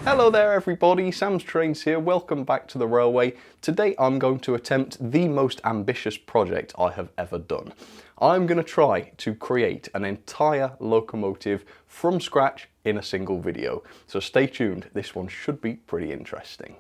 Hello there everybody, Sam's Trains here, welcome back to the railway. Today I'm going to attempt the most ambitious project I have ever done. I'm going to try to create an entire locomotive from scratch in a single video. So stay tuned, this one should be pretty interesting.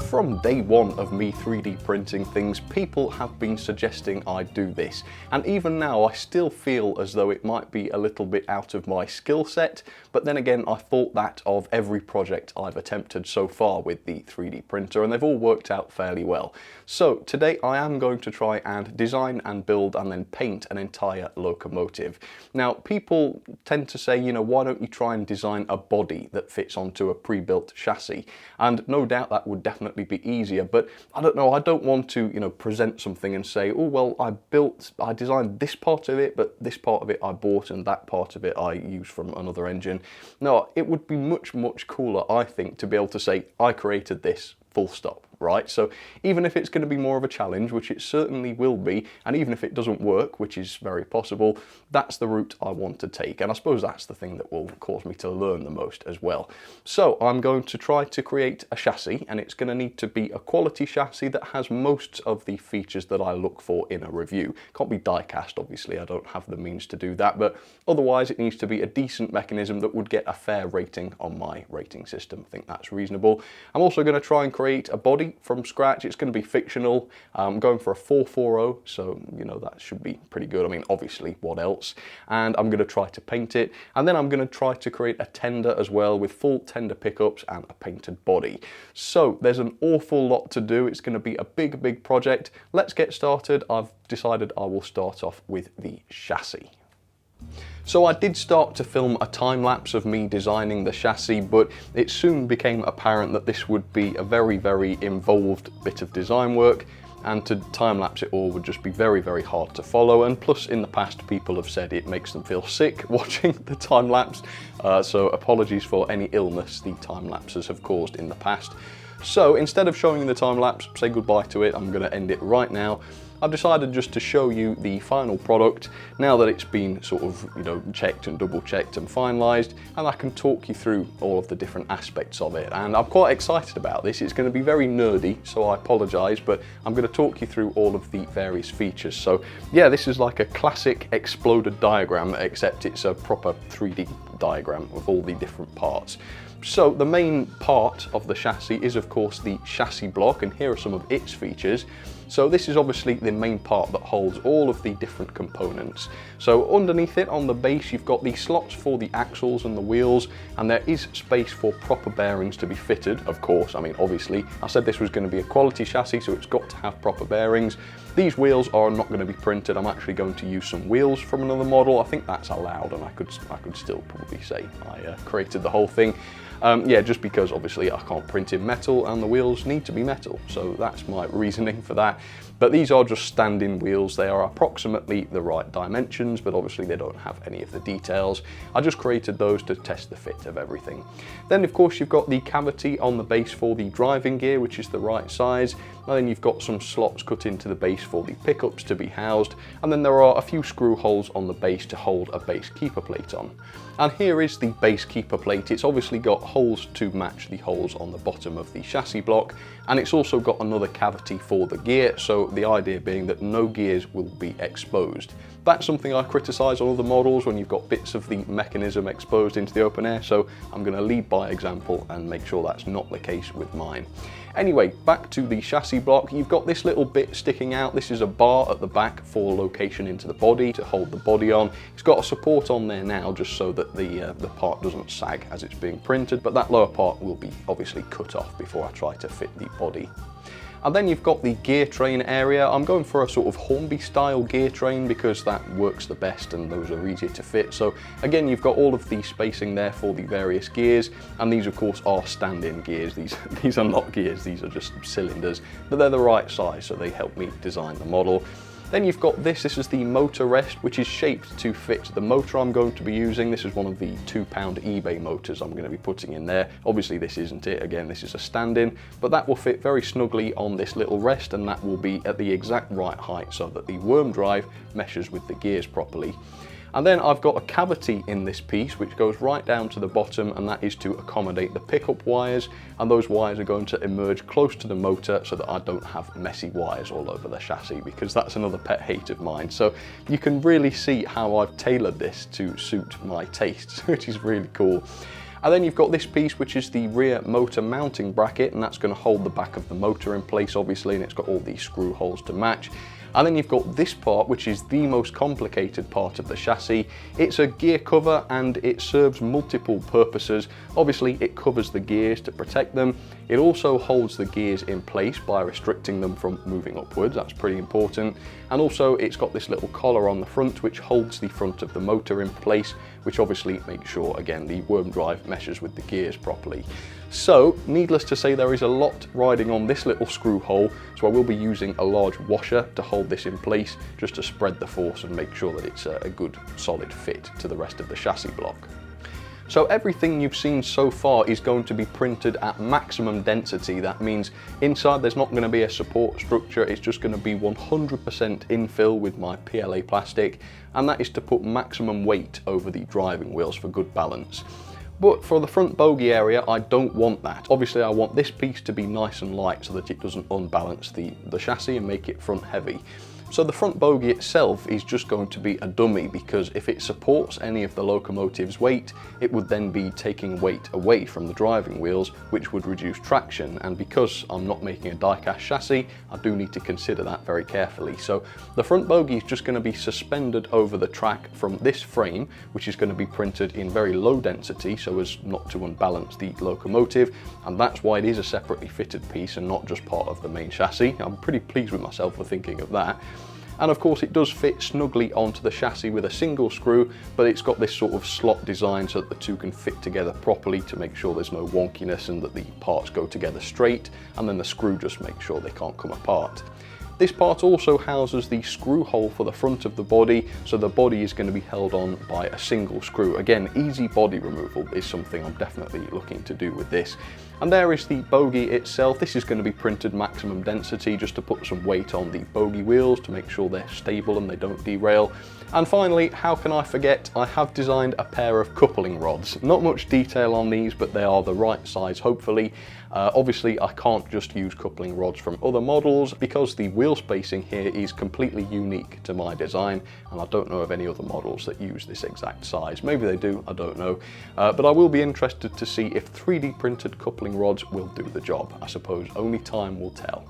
From day one of me 3D printing things, people have been suggesting I do this. And even now I still feel as though it might be a little bit out of my skill set, but then again I thought that of every project I've attempted so far with the 3D printer, and they've all worked out fairly well. So today I am going to try and design and build and then paint an entire locomotive. Now people tend to say, you know, why don't you try and design a body that fits onto a pre-built chassis? And no doubt that would definitely be easier, but I don't know, I don't want to, you know, present something and say, oh well, I designed this part of it, but this part of it I bought and that part of it I used from another engine. No, it would be much cooler, I think, to be able to say I created this, full stop. Right, so even if it's going to be more of a challenge, which it certainly will be, and even if it doesn't work, which is very possible, that's the route I want to take, and I suppose that's the thing that will cause me to learn the most as well. So I'm going to try to create a chassis, and it's going to need to be a quality chassis that has most of the features that I look for in a review. Can't be die cast, obviously, I don't have the means to do that, but otherwise it needs to be a decent mechanism that would get a fair rating on my rating system. I think that's reasonable. I'm also going to try and create a body from scratch. It's going to be fictional. I'm going for a 440, so you know that should be pretty good. I mean, obviously, what else? And I'm going to try to paint it, and then I'm going to try to create a tender as well with full tender pickups and a painted body. So there's an awful lot to do. It's going to be a big project. Let's get started. I've decided I will start off with the chassis. So I did start to film a time-lapse of me designing the chassis, but it soon became apparent that this would be a very involved bit of design work, and to time-lapse it all would just be very hard to follow, and plus in the past people have said it makes them feel sick watching the time-lapse, so apologies for any illness the time-lapses have caused in the past. So instead of showing you the time-lapse, say goodbye to it, I'm going to end it right now. I've decided just to show you the final product now that it's been sort of, you know, checked and double checked and finalised, and I can talk you through all of the different aspects of it. And I'm quite excited about this. It's going to be very nerdy, so I apologise, but I'm going to talk you through all of the various features. So yeah, this is like a classic exploded diagram, except it's a proper 3D diagram with all the different parts. So the main part of the chassis is of course the chassis block, and here are some of its features. So this is obviously the main part that holds all of the different components. So underneath it on the base you've got the slots for the axles and the wheels, and there is space for proper bearings to be fitted, of course. I mean, obviously I said this was going to be a quality chassis, so it's got to have proper bearings. These wheels are not going to be printed. I'm actually going to use some wheels from another model. I think that's allowed, and I could still probably say I created the whole thing. Yeah, just because obviously I can't print in metal and the wheels need to be metal, so that's my reasoning for that. But these are just stand-in wheels. They are approximately the right dimensions, but obviously they don't have any of the details. I just created those to test the fit of everything. Then of course you've got the cavity on the base for the driving gear, which is the right size. And then you've got some slots cut into the base for the pickups to be housed. And then there are a few screw holes on the base to hold a base keeper plate on. And here is the base keeper plate. It's obviously got holes to match the holes on the bottom of the chassis block, and it's also got another cavity for the gear, so the idea being that no gears will be exposed. That's something I criticise on other models when you've got bits of the mechanism exposed into the open air, so I'm going to lead by example and make sure that's not the case with mine. Anyway, back to the chassis block, you've got this little bit sticking out. This is a bar at the back for location into the body to hold the body on. It's got a support on there now just so that the part doesn't sag as it's being printed, but that lower part will be obviously cut off before I try to fit the body. And then you've got the gear train area. I'm going for a sort of Hornby style gear train because that works the best and those are easier to fit. So again, you've got all of the spacing there for the various gears, and these of course are stand-in gears. These are not gears, these are just cylinders, but they're the right size, so they help me design the model. Then you've got this is the motor rest, which is shaped to fit the motor I'm going to be using. This is one of the £2 eBay motors I'm going to be putting in there. Obviously this isn't it, again this is a stand-in, but that will fit very snugly on this little rest, and that will be at the exact right height so that the worm drive meshes with the gears properly. And then I've got a cavity in this piece which goes right down to the bottom, and that is to accommodate the pickup wires, and those wires are going to emerge close to the motor so that I don't have messy wires all over the chassis, because that's another pet hate of mine. So you can really see how I've tailored this to suit my tastes, which is really cool. And then you've got this piece, which is the rear motor mounting bracket, and that's going to hold the back of the motor in place obviously, and it's got all these screw holes to match. And then you've got this part, which is the most complicated part of the chassis. It's a gear cover and it serves multiple purposes. Obviously it covers the gears to protect them. It also holds the gears in place by restricting them from moving upwards. That's pretty important. And also it's got this little collar on the front which holds the front of the motor in place, which obviously makes sure, again, the worm drive meshes with the gears properly. So, needless to say, there is a lot riding on this little screw hole, so I will be using a large washer to hold this in place, just to spread the force and make sure that it's a good solid fit to the rest of the chassis block. So everything you've seen so far is going to be printed at maximum density. That means inside there's not going to be a support structure, it's just going to be 100% infill with my PLA plastic, and that is to put maximum weight over the driving wheels for good balance. But for the front bogie area, I don't want that. Obviously I want this piece to be nice and light so that it doesn't unbalance the chassis and make it front heavy. So the front bogie itself is just going to be a dummy, because if it supports any of the locomotive's weight, it would then be taking weight away from the driving wheels, which would reduce traction. And because I'm not making a die-cast chassis, I do need to consider that very carefully. So the front bogie is just going to be suspended over the track from this frame, which is going to be printed in very low density so as not to unbalance the locomotive. And that's why it is a separately fitted piece and not just part of the main chassis. I'm pretty pleased with myself for thinking of that. And of course it does fit snugly onto the chassis with a single screw, but it's got this sort of slot design so that the two can fit together properly to make sure there's no wonkiness and that the parts go together straight, and then the screw just makes sure they can't come apart. This part also houses the screw hole for the front of the body, so the body is going to be held on by a single screw. Again, easy body removal is something I'm definitely looking to do with this. And there is the bogie itself. This is going to be printed maximum density just to put some weight on the bogie wheels to make sure they're stable and they don't derail. And finally, how can I forget, I have designed a pair of coupling rods. Not much detail on these, but they are the right size, hopefully. Obviously, I can't just use coupling rods from other models because the wheel spacing here is completely unique to my design, and I don't know of any other models that use this exact size. Maybe they do, I don't know. But I will be interested to see if 3D printed coupling rods will do the job. I suppose only time will tell.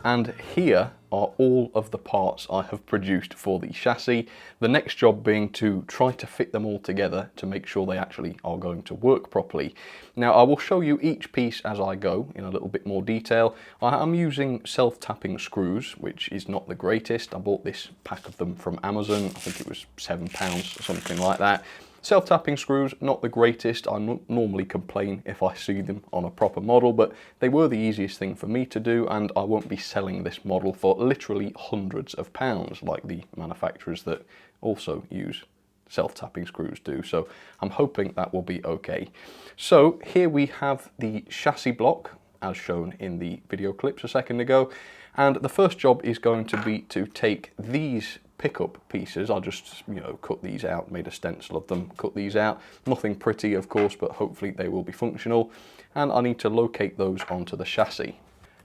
And here are all of the parts I have produced for the chassis. The next job being to try to fit them all together to make sure they actually are going to work properly. Now I will show you each piece as I go in a little bit more detail. I am using self-tapping screws, which is not the greatest. I bought this pack of them from Amazon. I think it was £7 or something like that. Self-tapping screws, not the greatest. I normally complain if I see them on a proper model, but they were the easiest thing for me to do, and I won't be selling this model for literally hundreds of pounds like the manufacturers that also use self-tapping screws do. So I'm hoping that will be okay. So here we have the chassis block as shown in the video clips a second ago, and the first job is going to be to take these pickup pieces. I'll just, cut these out, made a stencil of them, cut these out. Nothing pretty, of course, but hopefully they will be functional. And I need to locate those onto the chassis.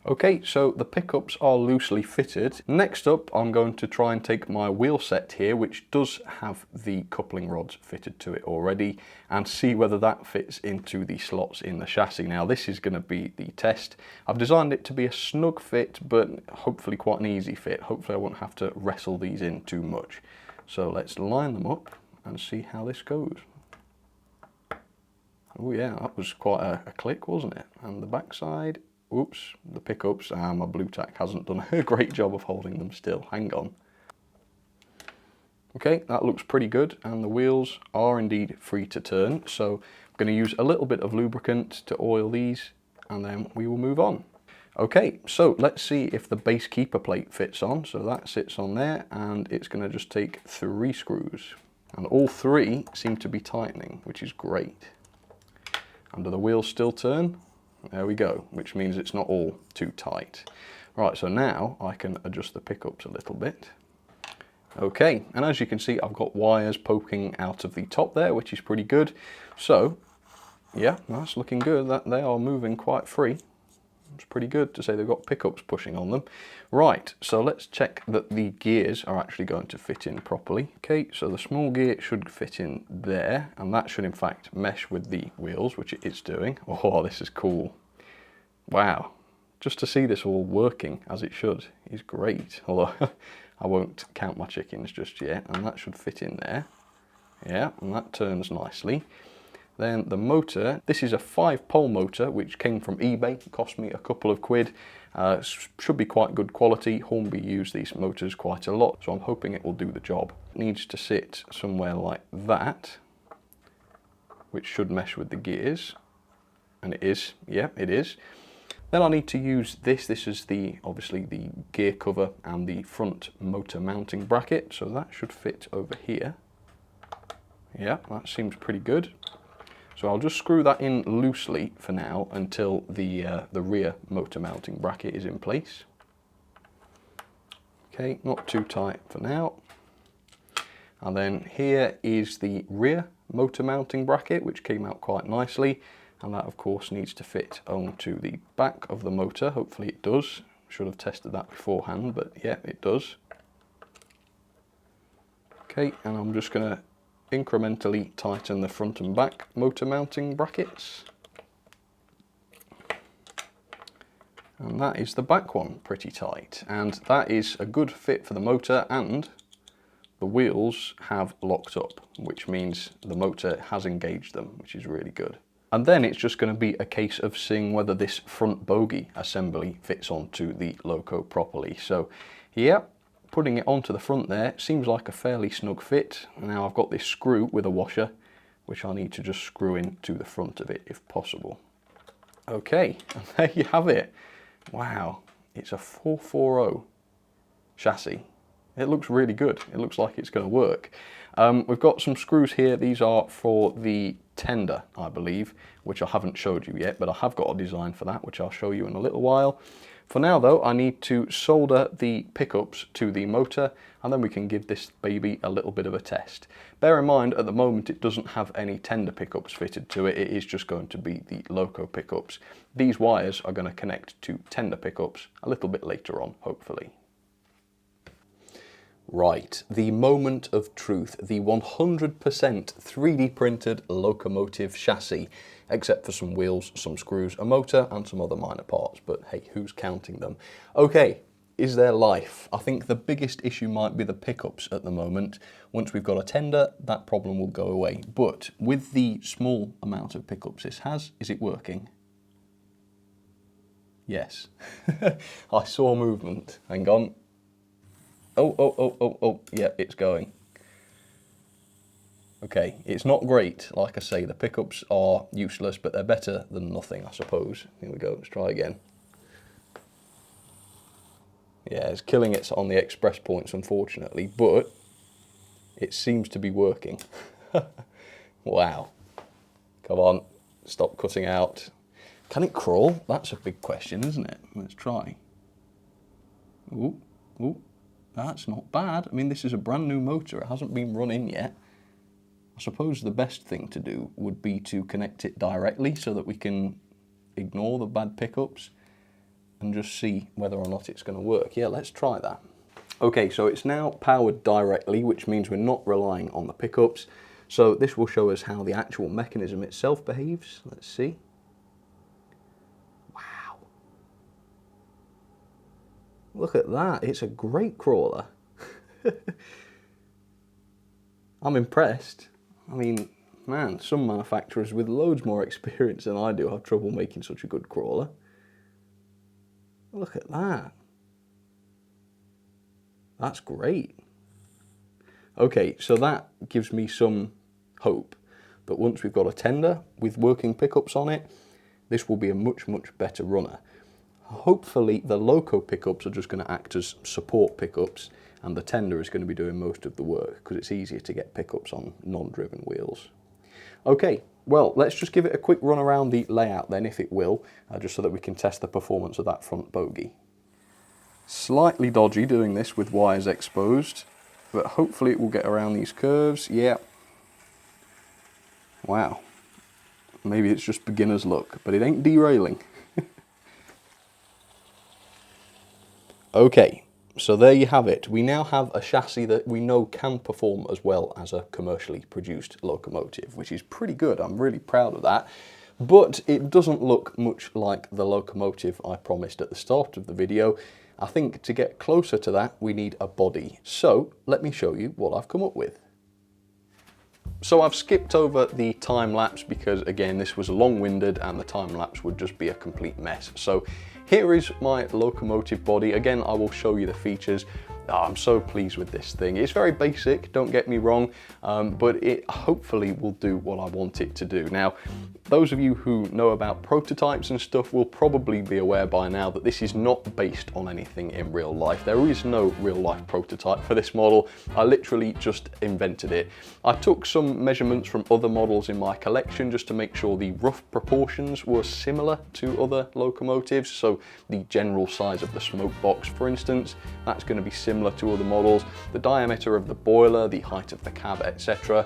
Okay, so the pickups are loosely fitted. Next up, I'm going to try and take my wheel set here, which does have the coupling rods fitted to it already, and see whether that fits into the slots in the chassis. Now, this is going to be the test. I've designed it to be a snug fit, but hopefully quite an easy fit. Hopefully I won't have to wrestle these in too much. So let's line them up and see how this goes. Oh yeah, that was quite a click, wasn't it? And the backside. Oops, the pickups, my blue tack hasn't done a great job of holding them still. Hang on. Okay, that looks pretty good, and the wheels are indeed free to turn. So I'm going to use a little bit of lubricant to oil these, and then we will move on. Okay, so let's see if the base keeper plate fits on. So that sits on there, and it's going to just take 3 screws. And all 3 seem to be tightening, which is great. And do the wheels still turn? There we go, which means it's not all too tight. Right, so now I can adjust the pickups a little bit. Okay, and as you can see, I've got wires poking out of the top there, which is pretty good. So, yeah, that's looking good. That they are moving quite free. It's pretty good to say they've got pickups pushing on them. Right, so let's check that the gears are actually going to fit in properly. Okay, so the small gear should fit in there, and that should in fact mesh with the wheels, which it is doing. Oh, this is cool. Wow, just to see this all working as it should is great. Although I won't count my chickens just yet, and that should fit in there. Yeah, and that turns nicely. Then the motor, this is a 5-pole motor which came from eBay, it cost me a couple of quid. Should be quite good quality. Hornby use these motors quite a lot, so I'm hoping it will do the job. It needs to sit somewhere like that, which should mesh with the gears. And it is, yeah, it is. Then I need to use this. This is obviously the gear cover and the front motor mounting bracket, so that should fit over here. Yeah, that seems pretty good. So I'll just screw that in loosely for now until the rear motor mounting bracket is in place. Okay, not too tight for now. And then here is the rear motor mounting bracket, which came out quite nicely. And that of course needs to fit onto the back of the motor. Hopefully it does. Should have tested that beforehand, but yeah, it does. Okay, and I'm just going to incrementally tighten the front and back motor mounting brackets. And that is the back one, pretty tight. And that is a good fit for the motor, and the wheels have locked up, which means the motor has engaged them, which is really good. And then it's just going to be a case of seeing whether this front bogie assembly fits onto the Loco properly. So yeah, putting it onto the front there seems like a fairly snug fit. Now I've got this screw with a washer, which I need to just screw into the front of it if possible. Okay, and there you have it. Wow, it's a 440 chassis. It looks really good. It looks like it's going to work. We've got some screws here. These are for the tender, I believe, which I haven't showed you yet, but I have got a design for that, which I'll show you in a little while. For now though, I need to solder the pickups to the motor, and then we can give this baby a little bit of a test. Bear in mind, at the moment it doesn't have any tender pickups fitted to it. It is just going to be the Loco pickups. These wires are going to connect to tender pickups a little bit later on, hopefully. Right, the moment of truth, the 100% 3D printed locomotive chassis, except for some wheels, some screws, a motor and some other minor parts, but hey, who's counting them? Okay, is there life? I think the biggest issue might be the pickups at the moment. Once we've got a tender, that problem will go away. But with the small amount of pickups this has, is it working? Yes. I saw movement. Hang on. Oh, yeah, it's going. Okay, it's not great, like I say, the pickups are useless, but they're better than nothing, I suppose. Here we go, let's try again. Yeah, it's killing it on the express points, unfortunately, but it seems to be working. Wow. Come on, stop cutting out. Can it crawl? That's a big question, isn't it? Let's try. Ooh. That's not bad. I mean, this is a brand new motor. It hasn't been run in yet. I suppose the best thing to do would be to connect it directly so that we can ignore the bad pickups and just see whether or not it's going to work. Yeah, let's try that. Okay, so it's now powered directly, which means we're not relying on the pickups. So this will show us how the actual mechanism itself behaves. Let's see. Look at that, it's a great crawler. I'm impressed. I mean, man, some manufacturers with loads more experience than I do have trouble making such a good crawler. Look at that. That's great. Okay, so that gives me some hope that once we've got a tender with working pickups on it, this will be a much, much better runner. Hopefully the Loco pickups are just going to act as support pickups, and the tender is going to be doing most of the work because it's easier to get pickups on non-driven wheels. Okay, well, let's just give it a quick run around the layout then, if it will, just so that we can test the performance of that front bogie. Slightly dodgy doing this with wires exposed, but hopefully it will get around these curves. Yeah. Wow. Maybe it's just beginner's luck, but it ain't derailing. Okay, so there you have it. We now have a chassis that we know can perform as well as a commercially produced locomotive, which is pretty good. I'm really proud of that. But it doesn't look much like the locomotive I promised at the start of the video. I think to get closer to that, we need a body. So let me show you what I've come up with. So I've skipped over the time lapse because, again, this was long-winded and the time lapse would just be a complete mess. So here is my locomotive body. Again, I will show you the features. Oh, I'm so pleased with this thing. It's very basic, don't get me wrong, but it hopefully will do what I want it to do. Now, those of you who know about prototypes and stuff will probably be aware by now that this is not based on anything in real life. There is no real life prototype for this model. I literally just invented it. I took some measurements from other models in my collection just to make sure the rough proportions were similar to other locomotives. So the general size of the smoke box, for instance, that's going to be similar to other models, the diameter of the boiler, the height of the cab, etc.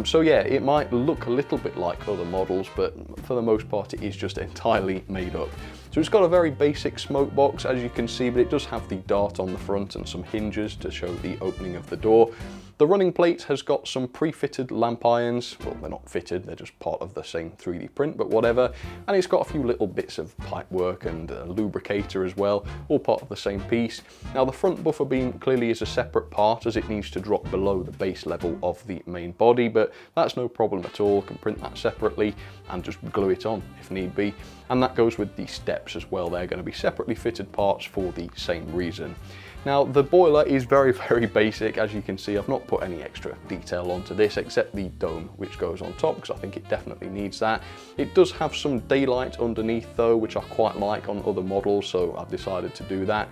So yeah, it might look a little bit like other models, but for the most part it is just entirely made up. So it's got a very basic smoke box, as you can see, but it does have the dart on the front and some hinges to show the opening of the door. The running plate has got some pre-fitted lamp irons. Well, they're not fitted, they're just part of the same 3D print, but whatever. And it's got a few little bits of pipe work and a lubricator as well, all part of the same piece. Now the front buffer beam clearly is a separate part as it needs to drop below the base level of the main body, but that's no problem at all. I can print that separately and just glue it on if need be. And that goes with the steps as well. They're going to be separately fitted parts for the same reason. Now the boiler is very, very basic. As you can see, I've not put any extra detail onto this except the dome which goes on top, because I think it definitely needs that. It does have some daylight underneath though, which I quite like on other models, so I've decided to do that.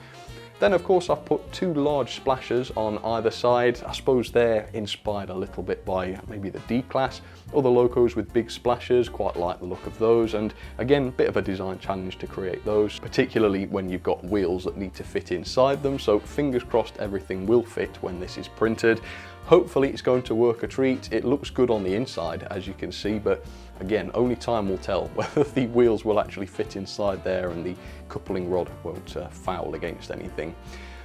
Then of course I've put two large splashes on either side. I suppose they're inspired a little bit by maybe the D-Class. Other Locos with big splashes, quite like the look of those, and again, a bit of a design challenge to create those, particularly when you've got wheels that need to fit inside them, so fingers crossed everything will fit when this is printed. Hopefully it's going to work a treat. It looks good on the inside, as you can see, but again, only time will tell whether the wheels will actually fit inside there and the coupling rod won't foul against anything.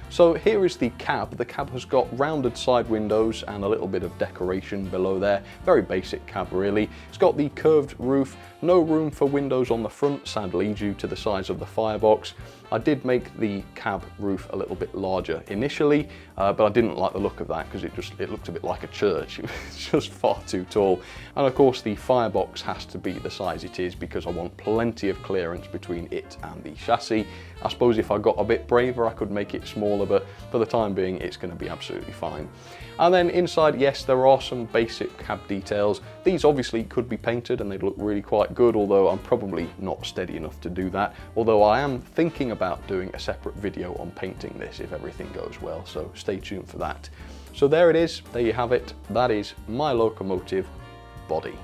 So here is the cab. The cab has got rounded side windows and a little bit of decoration below there. Very basic cab really. It's got the curved roof, no room for windows on the front, sadly, due to the size of the firebox. I did make the cab roof a little bit larger initially, but I didn't like the look of that because it looked a bit like a church. It's just far too tall. And of course the firebox has to be the size it is because I want plenty of clearance between it and the chassis. I suppose if I got a bit braver I could make it smaller, but for the time being it's going to be absolutely fine. And then inside, yes, there are some basic cab details. These obviously could be painted and they'd look really quite good, although I'm probably not steady enough to do that. Although I am thinking about doing a separate video on painting this if everything goes well, so stay tuned for that. So there it is, there you have it. That is my locomotive body.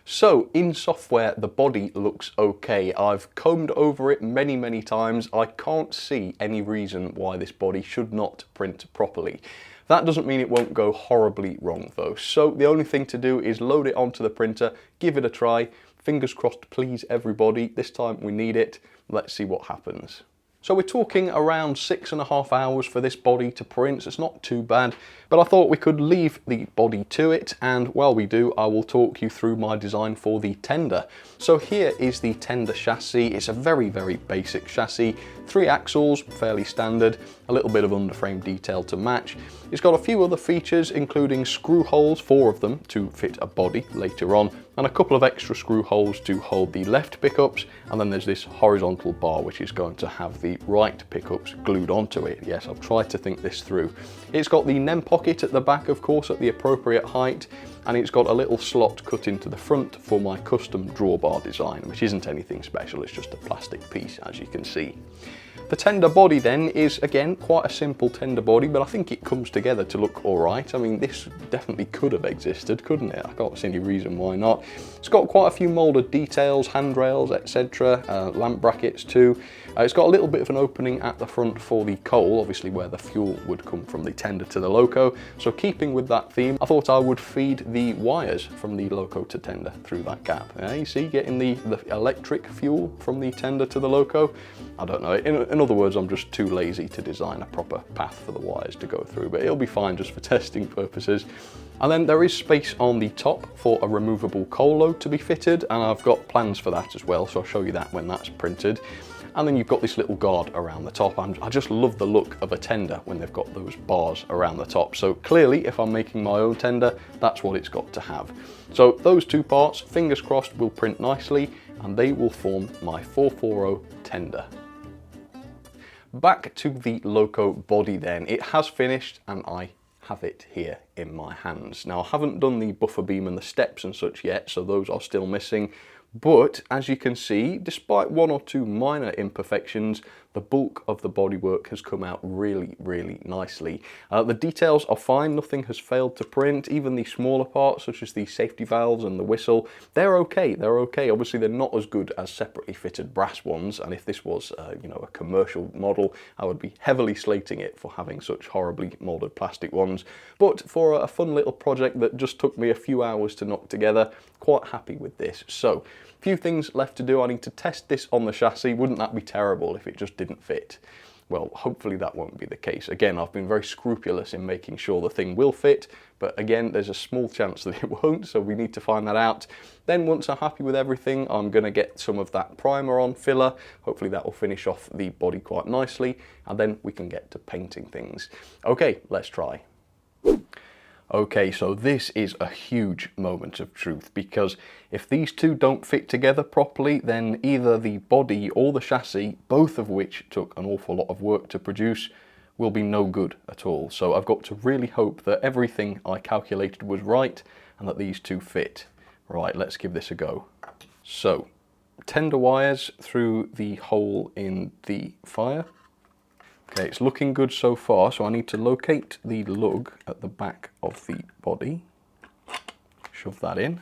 So in software, the body looks okay. I've combed over it many, many times. I can't see any reason why this body should not print properly. That doesn't mean it won't go horribly wrong though. So the only thing to do is load it onto the printer, give it a try. Fingers crossed, please everybody. This time we need it. Let's see what happens. So we're talking around 6.5 hours for this body to print, so it's not too bad, but I thought we could leave the body to it, and while we do, I will talk you through my design for the tender. So here is the tender chassis. It's a very, very basic chassis, 3 axles, fairly standard, a little bit of underframe detail to match. It's got a few other features, including screw holes, 4 of them, to fit a body later on, and a couple of extra screw holes to hold the left pickups, and then there's this horizontal bar which is going to have the right pickups glued onto it. Yes, I've tried to think this through. It's got the NEM pocket at the back, of course, at the appropriate height, and it's got a little slot cut into the front for my custom drawbar design, which isn't anything special, it's just a plastic piece, as you can see. The tender body then is, again, quite a simple tender body, but I think it comes together to look alright. I mean, this definitely could have existed, couldn't it? I can't see any reason why not. It's got quite a few moulded details, handrails, etc., lamp brackets too. It's got a little bit of an opening at the front for the coal, obviously where the fuel would come from the tender to the Loco. So keeping with that theme, I thought I would feed the wires from the Loco to tender through that gap. You see, getting the electric fuel from the tender to the Loco. I don't know, in other words, I'm just too lazy to design a proper path for the wires to go through, but it'll be fine just for testing purposes. And then there is space on the top for a removable coal load to be fitted, and I've got plans for that as well, so I'll show you that when that's printed. And then you've got this little guard around the top. I just love the look of a tender when they've got those bars around the top. So clearly, if I'm making my own tender, that's what it's got to have. So those two parts, fingers crossed, will print nicely, and they will form my 440 tender. Back to the Loco body then. It has finished, and I have it here in my hands. Now, I haven't done the buffer beam and the steps and such yet, so those are still missing. But as you can see, despite 1 or 2 minor imperfections, the bulk of the bodywork has come out really, really nicely. The details are fine, nothing has failed to print. Even the smaller parts, such as the safety valves and the whistle, they're okay. Obviously, they're not as good as separately fitted brass ones, and if this was, you know, a commercial model, I would be heavily slating it for having such horribly moulded plastic ones. But for a fun little project that just took me a few hours to knock together, quite happy with this. So, few things left to do. I need to test this on the chassis. Wouldn't that be terrible if it just didn't fit? Well, hopefully that won't be the case. Again, I've been very scrupulous in making sure the thing will fit, but again, there's a small chance that it won't, so we need to find that out. Then once I'm happy with everything, I'm gonna get some of that primer on, filler. Hopefully that will finish off the body quite nicely, and then we can get to painting things. Okay, let's try. Okay, so this is a huge moment of truth, because if these two don't fit together properly, then either the body or the chassis, both of which took an awful lot of work to produce, will be no good at all. So I've got to really hope that everything I calculated was right and that these two fit. Right, let's give this a go. So, tender wires through the hole in the fire. Okay, it's looking good so far, so I need to locate the lug at the back of the body. Shove that in.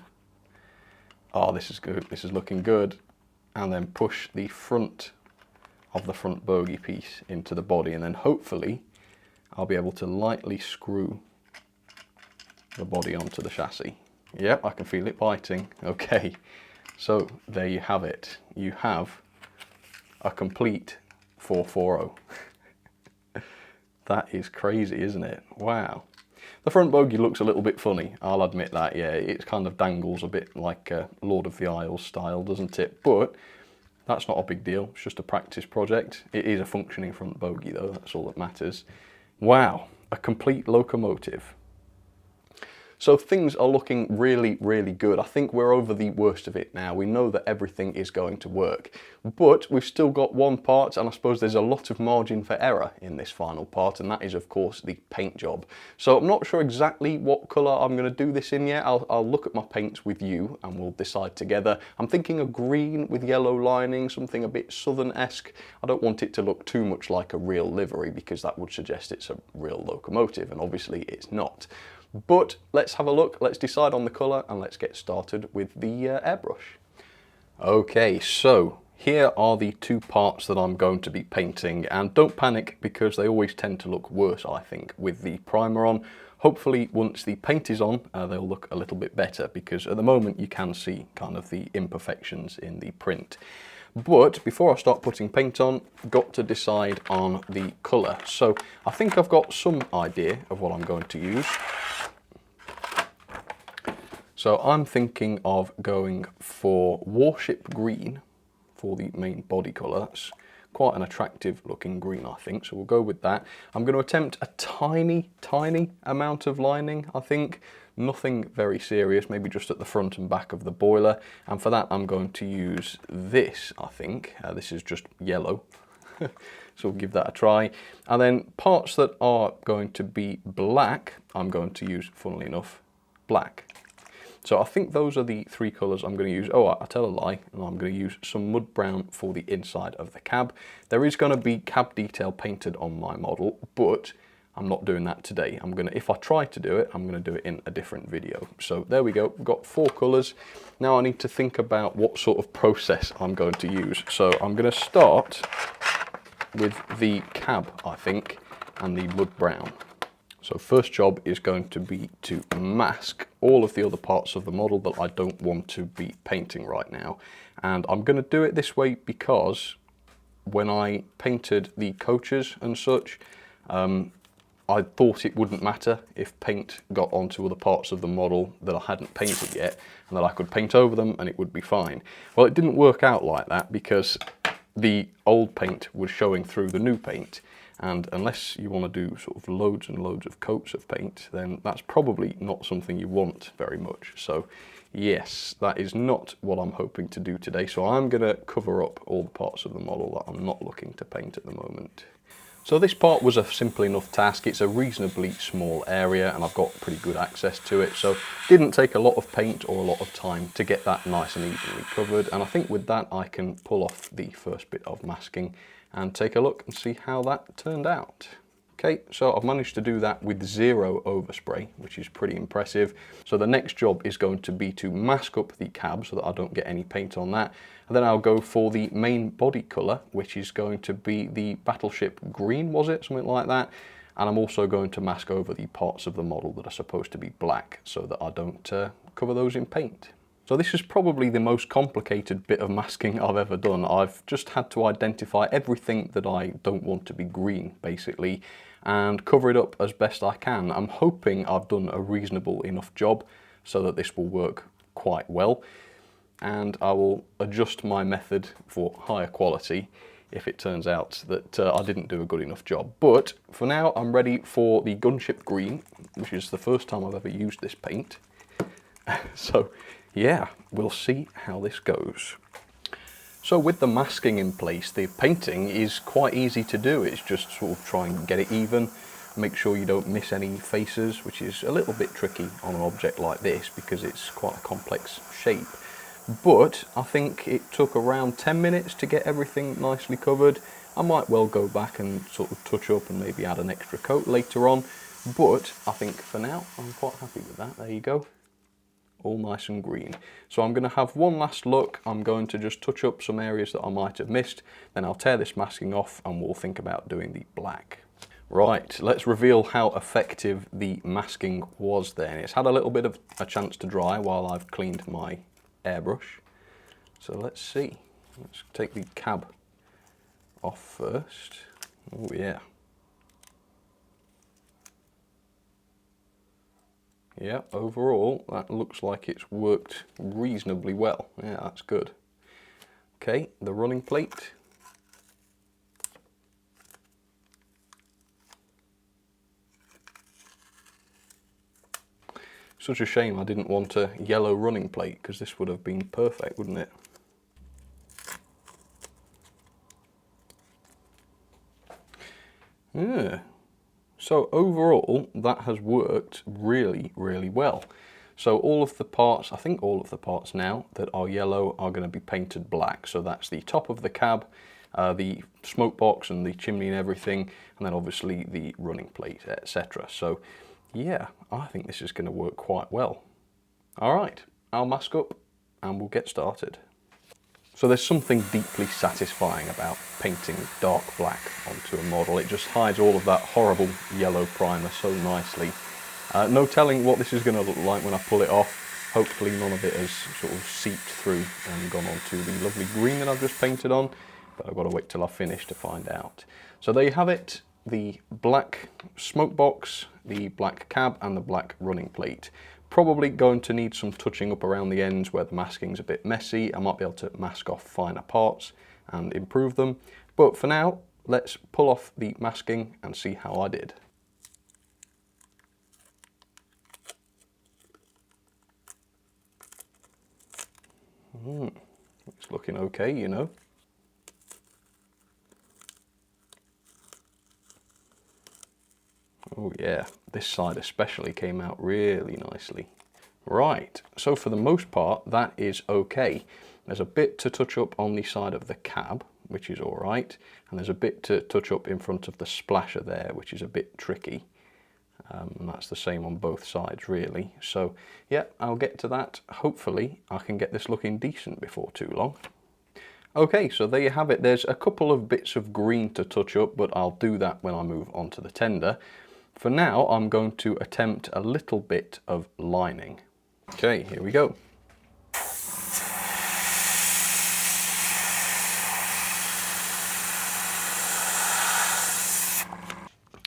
Oh, this is good. This is looking good. And then push the front of the front bogey piece into the body, and then hopefully I'll be able to lightly screw the body onto the chassis. Yep, I can feel it biting. Okay, so there you have it. You have a complete 440. That is crazy, isn't it? Wow. The front bogey looks a little bit funny, I'll admit that, yeah. It kind of dangles a bit like Lord of the Isles style, doesn't it? But that's not a big deal, it's just a practice project. It is a functioning front bogey though, that's all that matters. Wow, a complete locomotive. So things are looking really, really good. I think we're over the worst of it now. We know that everything is going to work, but we've still got one part, and I suppose there's a lot of margin for error in this final part, and that is of course the paint job. So I'm not sure exactly what colour I'm going to do this in yet. I'll look at my paints with you and we'll decide together. I'm thinking a green with yellow lining, something a bit southern-esque. I don't want it to look too much like a real livery, because that would suggest it's a real locomotive, and obviously it's not. But let's have a look, let's decide on the colour, and let's get started with the airbrush. Okay, so here are the two parts that I'm going to be painting, and don't panic because they always tend to look worse, I think, with the primer on. Hopefully once the paint is on, they'll look a little bit better, because at the moment you can see kind of the imperfections in the print. But before I start putting paint on, I've got to decide on the colour. So I think I've got some idea of what I'm going to use. So I'm thinking of going for Warship Green for the main body colour. That's quite an attractive looking green, I think, so we'll go with that. I'm going to attempt a tiny amount of lining, I think. Nothing very serious, maybe just at the front and back of the boiler. And for that, I'm going to use this, I think. This is just yellow. So we'll give that a try. And then parts that are going to be black, I'm going to use, funnily enough, black. So I think those are the three colours I'm going to use. Oh, I tell a lie, and I'm going to use some mud brown for the inside of the cab. There is going to be cab detail painted on my model, but I'm not doing that today. If I try to do it, I'm going to do it in a different video. So there we go, we've got 4 colours. Now I need to think about what sort of process I'm going to use. So I'm going to start with the cab, I think, and the mud brown. So first job is going to be to mask all of the other parts of the model that I don't want to be painting right now. And I'm going to do it this way because when I painted the coaches and such, I thought it wouldn't matter if paint got onto other parts of the model that I hadn't painted yet, and that I could paint over them and it would be fine. Well, it didn't work out like that because the old paint was showing through the new paint, and unless you want to do sort of loads and loads of coats of paint, then that's probably not something you want very much. So yes, that is not what I'm hoping to do today. So I'm going to cover up all the parts of the model that I'm not looking to paint at the moment. So this part was a simple enough task. It's a reasonably small area and I've got pretty good access to it, so it didn't take a lot of paint or a lot of time to get that nice and evenly covered. And I think with that I can pull off the first bit of masking and take a look and see how that turned out. Okay, so I've managed to do that with 0 overspray, which is pretty impressive. So the next job is going to be to mask up the cab so that I don't get any paint on that. And then I'll go for the main body colour, which is going to be the Battleship Green, was it? Something like that. And I'm also going to mask over the parts of the model that are supposed to be black so that I don't cover those in paint. So this is probably the most complicated bit of masking I've ever done. I've just had to identify everything that I don't want to be green, basically, and cover it up as best I can. I'm hoping I've done a reasonable enough job so that this will work quite well, and I will adjust my method for higher quality if it turns out that I didn't do a good enough job. But for now, I'm ready for the Gunship Green, which is the first time I've ever used this paint. So yeah, we'll see how this goes. So with the masking in place, the painting is quite easy to do. It's just sort of try and get it even, make sure you don't miss any faces, which is a little bit tricky on an object like this because it's quite a complex shape. But I think it took around 10 minutes to get everything nicely covered. I might well go back and sort of touch up and maybe add an extra coat later on, but I think for now I'm quite happy with that. There you go. All nice and green. So I'm going to have one last look. I'm going to just touch up some areas that I might have missed, then I'll tear this masking off and we'll think about doing the black. Right, let's reveal how effective the masking was then. It's had a little bit of a chance to dry while I've cleaned my airbrush. So let's see. Let's take the cab off first. Oh yeah. Yeah, overall, that looks like it's worked reasonably well. Yeah, that's good. Okay, the running plate. Such a shame I didn't want a yellow running plate, because this would have been perfect, wouldn't it? Yeah. So overall, that has worked really, really well. So all of the parts, I think all of the parts now that are yellow are going to be painted black. So that's the top of the cab, the smoke box and the chimney and everything, and then obviously the running plate, etc. So yeah, I think this is going to work quite well. All right, I'll mask up and we'll get started. So there's something deeply satisfying about painting dark black onto a model. It just hides all of that horrible yellow primer so nicely. No telling what this is going to look like when I pull it off. Hopefully none of it has sort of seeped through and gone onto the lovely green that I've just painted on, but I've got to wait till I've finished to find out. So there you have it, the black smoke box, the black cab and the black running plate. Probably going to need some touching up around the ends where the masking's a bit messy. I might be able to mask off finer parts and improve them, But for now, let's pull off the masking and see how I did. It's looking okay, you know. Oh yeah, this side especially came out really nicely. Right, so for the most part, that is okay. There's a bit to touch up on the side of the cab, which is all right. And there's a bit to touch up in front of the splasher there, which is a bit tricky. And that's the same on both sides, really. So yeah, I'll get to that. Hopefully, I can get this looking decent before too long. Okay, so there you have it. There's a couple of bits of green to touch up, but I'll do that when I move on to the tender. For now, I'm going to attempt a little bit of lining. Okay, here we go.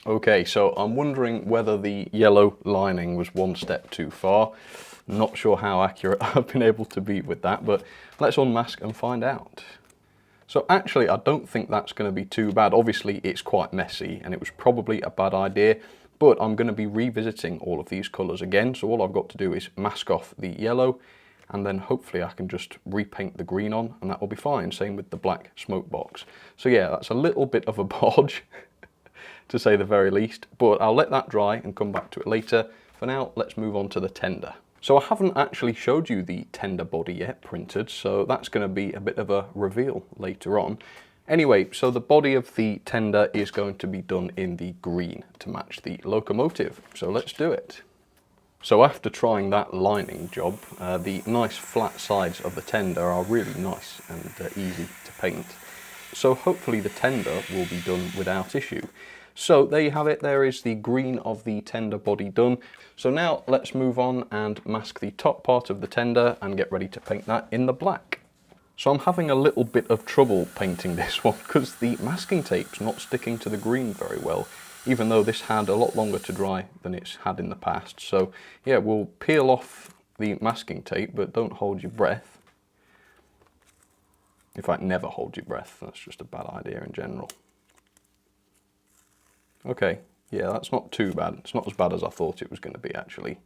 Okay, so I'm wondering whether the yellow lining was one step too far. Not sure how accurate I've been able to be with that, but let's unmask and find out. So actually, I don't think that's going to be too bad. Obviously, it's quite messy and it was probably a bad idea, but I'm going to be revisiting all of these colours again. So all I've got to do is mask off the yellow and then hopefully I can just repaint the green on and that will be fine. Same with the black smoke box. So yeah, that's a little bit of a bodge to say the very least, but I'll let that dry and come back to it later. For now, let's move on to the tender. So I haven't actually showed you the tender body yet printed, so that's going to be a bit of a reveal later on. Anyway, so the body of the tender is going to be done in the green to match the locomotive. So let's do it. So after trying that lining job, the nice flat sides of the tender are really nice and easy to paint. So hopefully the tender will be done without issue. So there you have it, there is the green of the tender body done. So now let's move on and mask the top part of the tender and get ready to paint that in the black. So I'm having a little bit of trouble painting this one because the masking tape's not sticking to the green very well, even though this had a lot longer to dry than it's had in the past. So yeah, we'll peel off the masking tape, but don't hold your breath. In fact, never hold your breath, that's just a bad idea in general. Okay, yeah, that's not too bad. It's not as bad as I thought it was going to be, actually.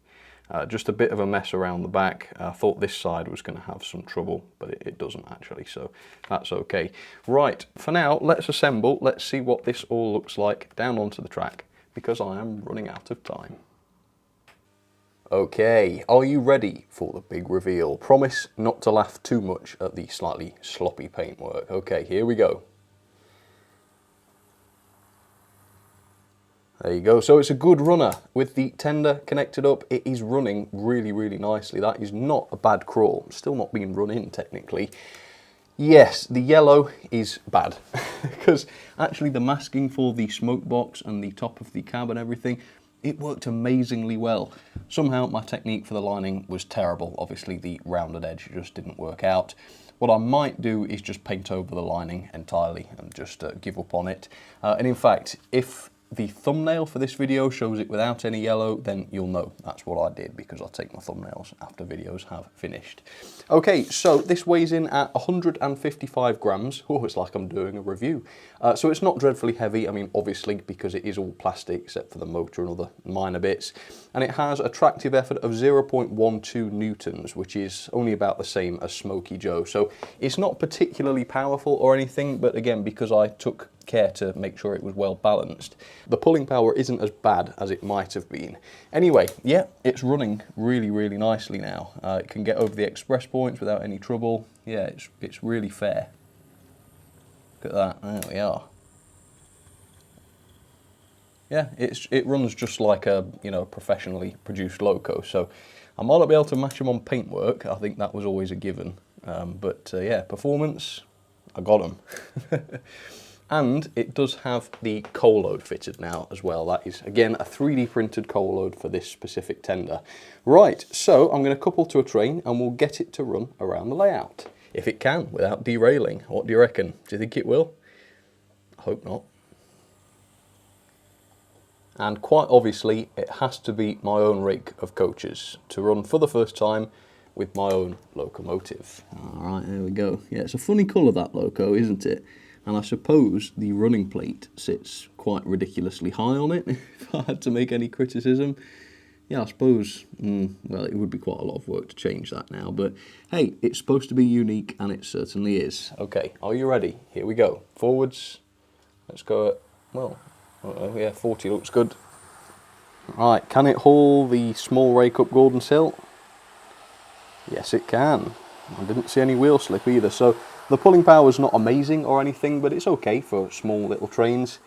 Just a bit of a mess around the back. I thought this side was going to have some trouble, but it doesn't actually, so that's okay. Right, for now, let's assemble. Let's see what this all looks like down onto the track, because I am running out of time. Okay, are you ready for the big reveal? Promise not to laugh too much at the slightly sloppy paintwork. Okay, here we go. There you go, so it's a good runner. With the tender connected up, it is running really, really nicely. That is not a bad crawl. Still not being run in, technically. Yes, the yellow is bad, because actually the masking for the smoke box and the top of the cab and everything, it worked amazingly well. Somehow my technique for the lining was terrible. Obviously the rounded edge just didn't work out. What I might do is just paint over the lining entirely and just give up on it. And in fact, if the thumbnail for this video shows it without any yellow, then you'll know that's what I did, because I take my thumbnails after videos have finished. Okay, so this weighs in at 155 grams. Oh, it's like I'm doing a review. So it's not dreadfully heavy, I mean, obviously, because it is all plastic except for the motor and other minor bits. And it has a tractive effort of 0.12 newtons, which is only about the same as Smokey Joe. So it's not particularly powerful or anything, but again, because I took care to make sure it was well balanced, the pulling power isn't as bad as it might have been. Anyway, yeah, it's running really, really nicely now. It can get over the express points without any trouble. Yeah, it's really fair. Look at that, there we are. Yeah, it runs just like a, you know, professionally produced Loco, so I might not be able to match them on Paintwork. I think that was always a given. But yeah, performance, I got them. And it does have the coal load fitted now as well. That is, again, a 3D printed coal load for this specific tender. Right, so I'm going to couple to a train and we'll get it to run around the layout. If it can, without derailing. What do you reckon? Do you think it will? I hope not. And quite obviously, it has to be my own rig of coaches to run for the first time with my own locomotive. All right, there we go. Yeah, it's a funny colour, that Loco, isn't it? and I suppose the running plate sits quite ridiculously high on it, if I had to make any criticism. Yeah, I suppose, well, it would be quite a lot of work to change that now, but hey, it's supposed to be unique, and it certainly is. Okay, are you ready? Here we go. Forwards. Let's go at, well, yeah, 40 looks good. Right, can it haul the small rake up Gordon's Hill? Yes, it can. I didn't see any wheel slip either, so the pulling power is not amazing or anything, but it's okay for small little trains.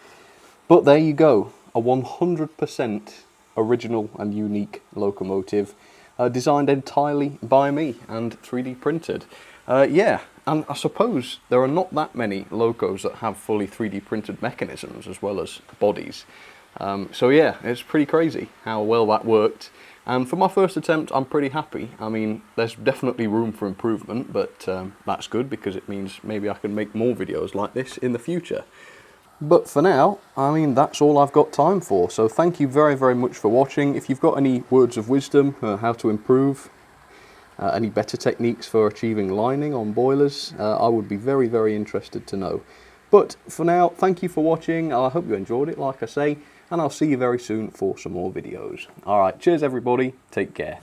But there you go, a 100% original and unique locomotive, designed entirely by me and 3D printed. Yeah, and I suppose there are not that many locos that have fully 3D printed mechanisms as well as bodies. So yeah, it's pretty crazy how well that worked. And for my first attempt, I'm pretty happy. I mean, there's definitely room for improvement, but that's good because it means maybe I can make more videos like this in the future. But for now, I mean, that's all I've got time for. So thank you very, very much for watching. If you've got any words of wisdom, how to improve, any better techniques for achieving lining on boilers, I would be very, very interested to know. But for now, thank you for watching. I hope you enjoyed it, like I say, and I'll see you very soon for some more videos. Alright, cheers everybody, take care.